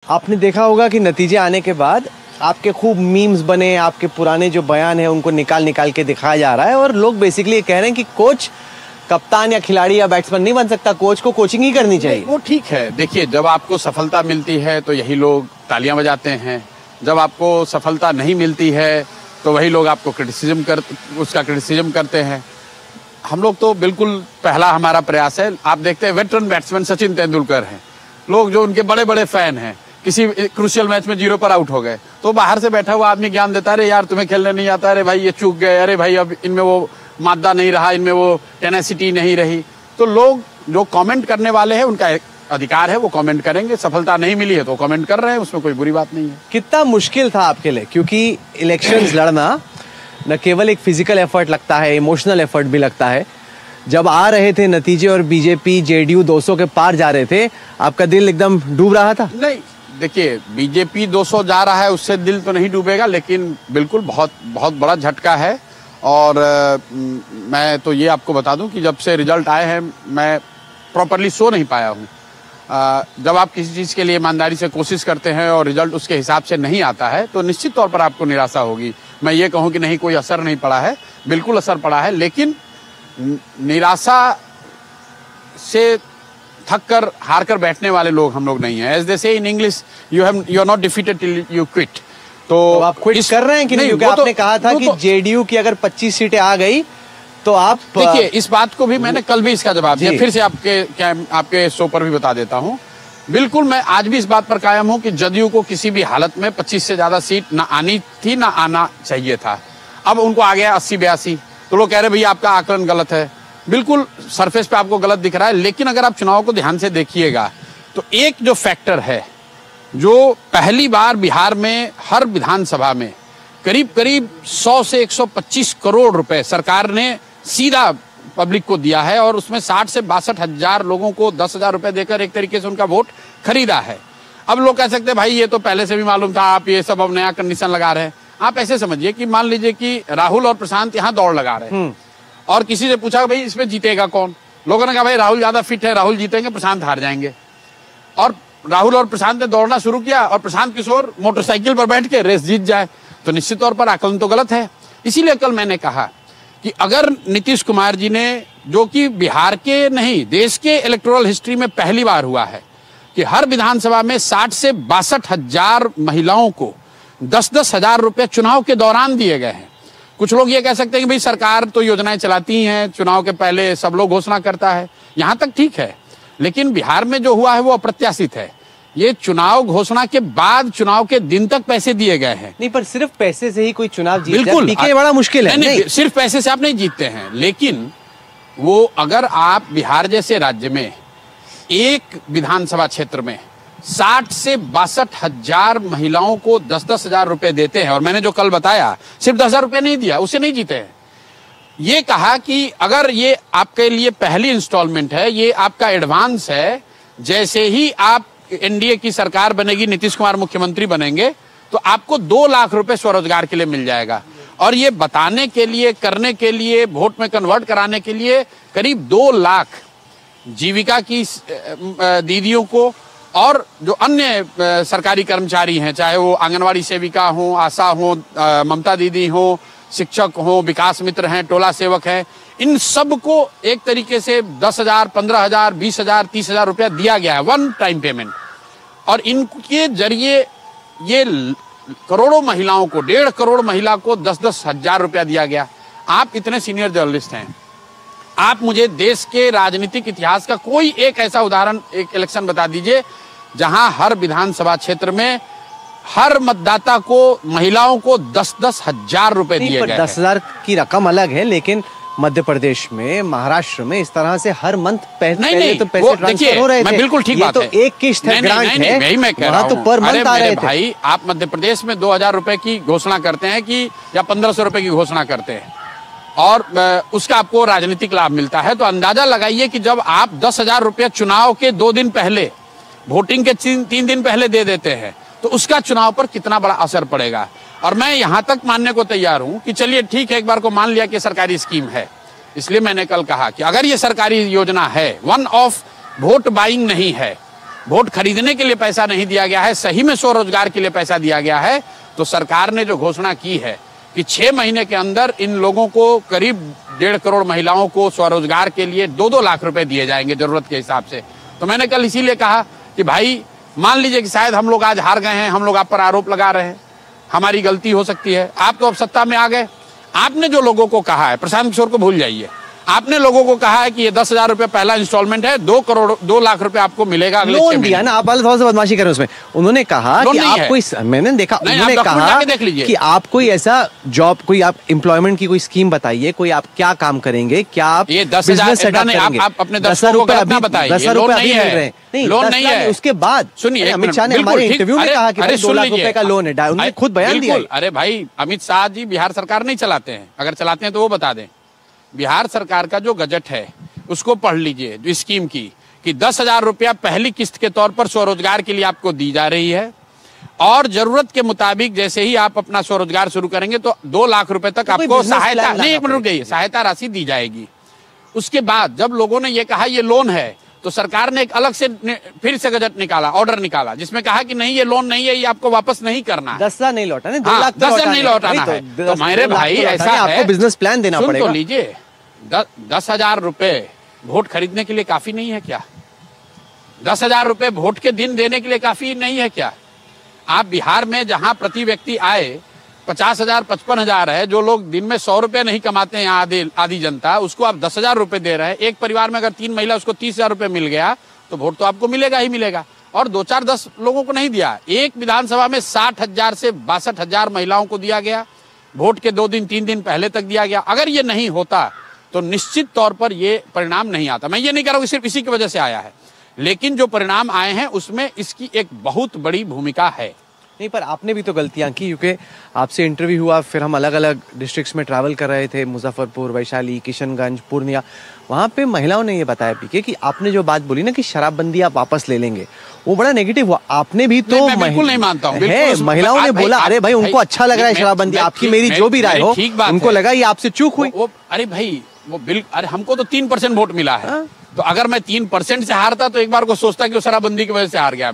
आपने देखा होगा कि नतीजे आने के बाद आपके खूब मीम्स बने, आपके पुराने जो बयान है उनको निकाल निकाल के दिखाया जा रहा है और लोग बेसिकली ये कह रहे हैं कि कोच कप्तान या खिलाड़ी या बैट्समैन नहीं बन सकता, कोच को कोचिंग ही करनी चाहिए। वो ठीक है। देखिए, जब आपको सफलता मिलती है तो यही लोग तालियां बजाते हैं, जब आपको सफलता नहीं मिलती है तो वही लोग आपको उसका क्रिटिसिज्म करते हैं। हम लोग तो बिल्कुल पहला हमारा प्रयास है, आप देखते हैं वेटरन बैट्समैन सचिन तेंदुलकर हैं, लोग जो उनके बड़े बड़े फैन हैं, किसी क्रूशियल मैच में 0 पर आउट हो गए तो बाहर से बैठा हुआ आदमी ज्ञान देता है, अरे यार तुम्हें खेलने नहीं आता, अरे भाई ये चूक गए, अरे भाई अब इनमें वो मादा नहीं रहा, इनमें वो टेनेसिटी नहीं रही। तो लोग जो कमेंट करने वाले हैं उनका अधिकार है, वो कमेंट करेंगे, सफलता नहीं मिली है तो कमेंट कर रहे हैं, उसमें कोई बुरी बात नहीं है। कितना मुश्किल था आपके लिए, क्योंकि इलेक्शंस लड़ना न केवल एक फिजिकल एफर्ट लगता है, इमोशनल एफर्ट भी लगता है। जब आ रहे थे नतीजे और बीजेपी जेडीयू 200 के पार जा रहे थे, आपका दिल एकदम डूब रहा था? नहीं, देखिए बीजेपी 200 जा रहा है उससे दिल तो नहीं डूबेगा, लेकिन बिल्कुल बहुत बहुत बड़ा झटका है। और मैं तो ये आपको बता दूं कि जब से रिजल्ट आए हैं मैं प्रॉपरली सो नहीं पाया हूं। जब आप किसी चीज़ के लिए ईमानदारी से कोशिश करते हैं और रिजल्ट उसके हिसाब से नहीं आता है तो निश्चित तौर पर आपको निराशा होगी। मैं ये कहूँ कि नहीं कोई असर नहीं पड़ा है, बिल्कुल असर पड़ा है, लेकिन निराशा से थक कर हार कर बैठने वाले लोग हम लोग नहीं हैं। As they say in English, you are not defeated till you quit. तो आप क्विट कर रहे हैं कि नहीं? क्योंकि आपने कहा था कि जेडीयू की अगर 25 सीटें आ गई तो आप देखिए, इस बात को भी मैंने कल भी इसका जवाब दिया, फिर से आपके शो पर भी बता देता हूं। बिल्कुल मैं आज भी इस बात पर कायम हूं कि जदयू को किसी भी हालत में 25 से ज्यादा सीट ना आनी थी, ना आना चाहिए था। अब उनको आ गया 80-82, तो लोग कह रहे भैया आपका आकलन गलत है। बिल्कुल सरफेस पे आपको गलत दिख रहा है, लेकिन अगर आप चुनाव को ध्यान से देखिएगा तो एक जो फैक्टर है, जो पहली बार बिहार में हर विधानसभा में करीब करीब 100 से 125 करोड़ रुपए सरकार ने सीधा पब्लिक को दिया है और उसमें 60 से 62 हजार लोगों को 10,000 रुपए देकर एक तरीके से उनका वोट खरीदा है। अब लोग कह सकते हैं भाई ये तो पहले से भी मालूम था, आप ये सब अब नया कंडीशन लगा रहे हैं। आप ऐसे समझिए कि मान लीजिए कि राहुल और प्रशांत यहाँ दौड़ लगा रहे हैं और किसी से पूछा भाई इसमें जीतेगा कौन, लोगों ने कहा भाई राहुल ज्यादा फिट है, राहुल जीतेंगे, प्रशांत हार जाएंगे। और राहुल और प्रशांत ने दौड़ना शुरू किया और प्रशांत किशोर मोटरसाइकिल पर बैठ के रेस जीत जाए, तो निश्चित तौर पर आकलन तो गलत है। इसीलिए कल मैंने कहा कि अगर नीतीश कुमार जी ने, जो कि बिहार के नहीं देश के इलेक्टोरल हिस्ट्री में पहली बार हुआ है कि हर विधानसभा में 60 से 62 हजार महिलाओं को 10-10 हजार रुपए चुनाव के दौरान दिए गए हैं। कुछ लोग ये कह सकते हैं कि भाई सरकार तो योजनाएं चलाती हैं, चुनाव के पहले सब लोग घोषणा करता है, यहां तक ठीक है, लेकिन बिहार में जो हुआ है वो अप्रत्याशित है। ये चुनाव घोषणा के बाद चुनाव के दिन तक पैसे दिए गए हैं। नहीं, पर सिर्फ पैसे से ही कोई चुनाव जीत बिल्कुल जाए बड़ा मुश्किल है। नहीं, सिर्फ पैसे से आप नहीं जीतते हैं, लेकिन वो अगर आप बिहार जैसे राज्य में एक विधानसभा क्षेत्र में 60 से 62 हजार महिलाओं को 10-10 हजार रुपए देते हैं, और मैंने जो कल बताया सिर्फ 10 हजार रुपए नहीं दिया, उससे नहीं जीते हैं। ये कहा कि अगर ये आपके लिए पहली इंस्टॉलमेंट है, ये आपका एडवांस है, जैसे ही आप एनडीए की सरकार बनेगी, नीतीश कुमार मुख्यमंत्री बनेंगे, तो आपको 2 लाख रुपए स्वरोजगार के लिए मिल जाएगा। और ये बताने के लिए, करने के लिए, वोट में कन्वर्ट कराने के लिए करीब 2 लाख जीविका की दीदियों को और जो अन्य सरकारी कर्मचारी हैं, चाहे वो आंगनवाड़ी सेविका हो, आशा हो, ममता दीदी हो, शिक्षक हो, विकास मित्र हैं, टोला सेवक हैं, इन सब को एक तरीके से 10,000, 15,000, 20,000, 30,000 रुपया दिया गया है, वन टाइम पेमेंट। और इनके जरिए ये करोड़ों महिलाओं को, 1.5 करोड़ महिला को 10-10 हजार रुपया दिया गया। आप इतने सीनियर जर्नलिस्ट हैं, आप मुझे देश के राजनीतिक इतिहास का कोई एक ऐसा उदाहरण, एक इलेक्शन बता दीजिए जहां हर विधानसभा क्षेत्र में हर मतदाता को, महिलाओं को 10-10 हजार रुपए दिए गए। 10,000 की रकम अलग है, लेकिन मध्य प्रदेश में, महाराष्ट्र में इस तरह से हर मंथ पहले तो पैसे ट्रांसफर हो रहे थे। बिल्कुल ठीक बात है, तो एक किस्त है, ग्रांट है, वही मैं कह रहा हूं। तो पर मंथ आ रहे थे। भाई आप मध्य प्रदेश में 2,000 रुपए की घोषणा करते हैं कि या 1,500 रुपए की घोषणा करते हैं और उसका आपको राजनीतिक लाभ मिलता है, तो अंदाजा लगाइए कि जब आप 10,000 रुपया चुनाव के 2 दिन पहले, वोटिंग के 3 दिन पहले दे देते हैं, तो उसका चुनाव पर कितना बड़ा असर पड़ेगा। और मैं यहां तक मानने को तैयार हूं कि चलिए ठीक है, एक बार को मान लिया कि सरकारी स्कीम है, इसलिए मैंने कल कहा कि अगर ये सरकारी योजना है, वन ऑफ वोट बाइंग नहीं है, वोट खरीदने के लिए पैसा नहीं दिया गया है, सही में स्वरोजगार के लिए पैसा दिया गया है, तो सरकार ने जो घोषणा की है कि 6 महीने के अंदर इन लोगों को करीब 1.5 करोड़ महिलाओं को स्वरोजगार के लिए 2-2 लाख रुपए दिए जाएंगे जरूरत के हिसाब से। तो मैंने कल इसीलिए कहा कि भाई मान लीजिए कि शायद हम लोग आज हार गए हैं, हम लोग आप पर आरोप लगा रहे हैं, हमारी गलती हो सकती है, आप तो अब सत्ता में आ गए, आपने जो लोगों को कहा है, प्रशांत किशोर को भूल जाइए, आपने लोगों को कहा है कि ये 10,000 रुपए पहला इंस्टॉलमेंट है, 2 लाख रुपए आपको मिलेगा अगले 6 महीने। लोन दिया ना, आप थोड़ा सा बदमाशी करें उसमें। उन्होंने कहा कि आप कोई, मैंने देखा, उन्होंने कहा कि आप कोई ऐसा जॉब, कोई आप एम्प्लॉयमेंट की कोई स्कीम बताइए, कोई आप क्या काम करेंगे, क्या आप ये 10,000 आप अपने 10,000 रुपए बताइए, 10,000 रुपए अभी मिल रहे हैं, नहीं लोन नहीं है। उसके बाद सुनिए, अमित शाह ने हमारे इंटरव्यू में कहा कि 2 लाख रुपए का लोन है, उन्होंने खुद बयान दिया। अरे भाई, अमित शाह जी बिहार सरकार नहीं चलाते हैं, अगर चलाते हैं तो वो बता दें। बिहार सरकार का जो गजट है उसको पढ़ लीजिए, जो स्कीम की, कि 10,000 रुपया पहली किस्त के तौर पर स्वरोजगार के लिए आपको दी जा रही है, और जरूरत के मुताबिक जैसे ही आप अपना स्वरोजगार शुरू करेंगे तो 2 लाख रुपए तक आपको सहायता, नहीं एक मिनट रुक जाइए, सहायता राशि दी जाएगी। उसके बाद जब लोगों ने ये कहा ये लोन है, तो सरकार ने एक अलग से फिर से गजट निकाला, ऑर्डर निकाला, जिसमें कहा कि नहीं ये लोन नहीं है, ये आपको वापस नहीं करना है। 10,000 नहीं लौटाना, 2 लाख 10,000 नहीं लौटाना है। तो मेरे भाई ऐसा है, आपको बिजनेस प्लान देना पड़ेगा। तो लीजिए, 10,000 रुपए वोट खरीदने के लिए काफी नहीं है क्या? 10,000 रुपए वोट के दिन देने के लिए काफी नहीं है क्या? आप बिहार में जहां प्रति व्यक्ति आए 50,000 55,000 है, जो लोग दिन में 100 रुपए नहीं कमाते हैं, आधी जनता, उसको आप 10,000 रुपए दे रहे हैं। एक परिवार में अगर 3 महिला, उसको 30,000 रुपए मिल गया तो वोट तो आपको मिलेगा ही मिलेगा। और 2-4-10 लोगों को नहीं दिया, एक विधानसभा में 60,000 से 62,000 महिलाओं को दिया गया, वोट के 2 दिन 3 दिन पहले तक दिया गया। अगर ये नहीं होता तो निश्चित तौर पर ये परिणाम नहीं आता। मैं ये नहीं कह रहा हूं सिर्फ इसी की वजह से आया है, लेकिन जो परिणाम आए हैं उसमें इसकी एक बहुत बड़ी भूमिका है। नहीं, पर आपने भी तो गलतियां की, क्योंकि आपसे इंटरव्यू हुआ, फिर हम अलग अलग डिस्ट्रिक्ट्स में ट्रैवल कर रहे थे, मुजफ्फरपुर, वैशाली, किशनगंज, पूर्णिया, वहाँ पे महिलाओं ने ये बताया पीके कि आपने जो बात बोली ना कि शराबबंदी आप वापस ले लेंगे, वो बड़ा नेगेटिव हुआ। आपने भी तो बिल्कुल नहीं मानता हूँ, महिलाओं ने बोला अरे भाई उनको अच्छा लग रहा है शराबबंदी, आपकी मेरी जो भी राय हो, उनको लगा ये आपसे चूक हुई। अरे भाई वो बिल, अरे हमको तो 3% वोट मिला है, तो अगर मैं 3% से हारता तो एक बार को सोचता कि वो शराबबंदी की वजह से हार गया।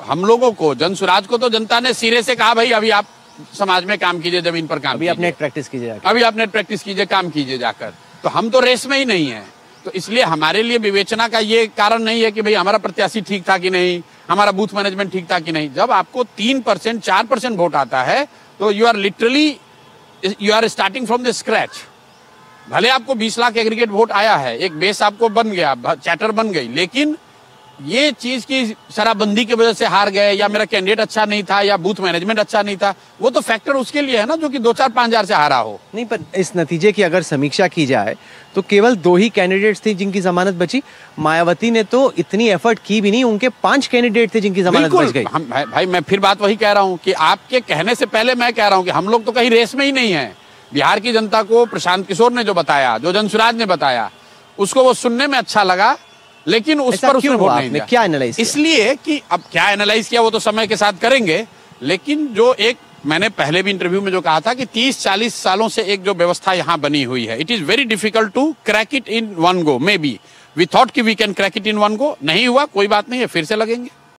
हम लोगों को, जन सुराज को तो जनता ने सिरे से कहा भाई अभी आप समाज में काम कीजिए, जमीन पर काम कीजिए, अभी आप नेट प्रैक्टिस कीजिए, अभी आप नेट प्रैक्टिस कीजिए, काम कीजिए जाकर। तो हम तो रेस में ही नहीं है, तो इसलिए हमारे लिए विवेचना का ये कारण नहीं है कि भाई हमारा प्रत्याशी ठीक था कि नहीं, हमारा बूथ मैनेजमेंट ठीक था कि नहीं। जब आपको 3% 4% वोट आता है तो you are starting from the scratch. भले आपको 20 लाख एग्रीगेट वोट आया है, एक बेस आपको बन गया, चैटर बन गई, लेकिन ये चीज की शराबबंदी की वजह से हार गए, या मेरा कैंडिडेट अच्छा नहीं था, या बूथ मैनेजमेंट अच्छा नहीं था, वो तो फैक्टर उसके लिए है ना जो कि 2-4-5 हजार से हारा हो। नहीं, पर इस नतीजे की अगर समीक्षा की जाए तो केवल 2 ही कैंडिडेट्स थे जिनकी जमानत बची। मायावती ने तो इतनी एफर्ट की भी नहीं, उनके 5 कैंडिडेट थे जिनकी जमानत बच गई। भाई मैं फिर बात वही कह रहा हूँ कि आपके कहने से पहले मैं कह रहा हूँ कि हम लोग तो कहीं रेस में ही नहीं है। बिहार की जनता को प्रशांत किशोर ने जो बताया, जो जनसुराज ने बताया, उसको वो सुनने में अच्छा लगा, लेकिन उस पर उसने वोट नहीं दिया। क्या एनालाइज? इसलिए कि अब क्या एनालाइज किया वो तो समय के साथ करेंगे, लेकिन जो एक मैंने पहले भी इंटरव्यू में जो कहा था कि 30-40 सालों से एक जो व्यवस्था यहाँ बनी हुई है, it is very difficult to crack it in one go. Maybe we thought कि we can crack it in one go, नहीं हुआ, कोई बात नहीं है, फिर से लगेंगे।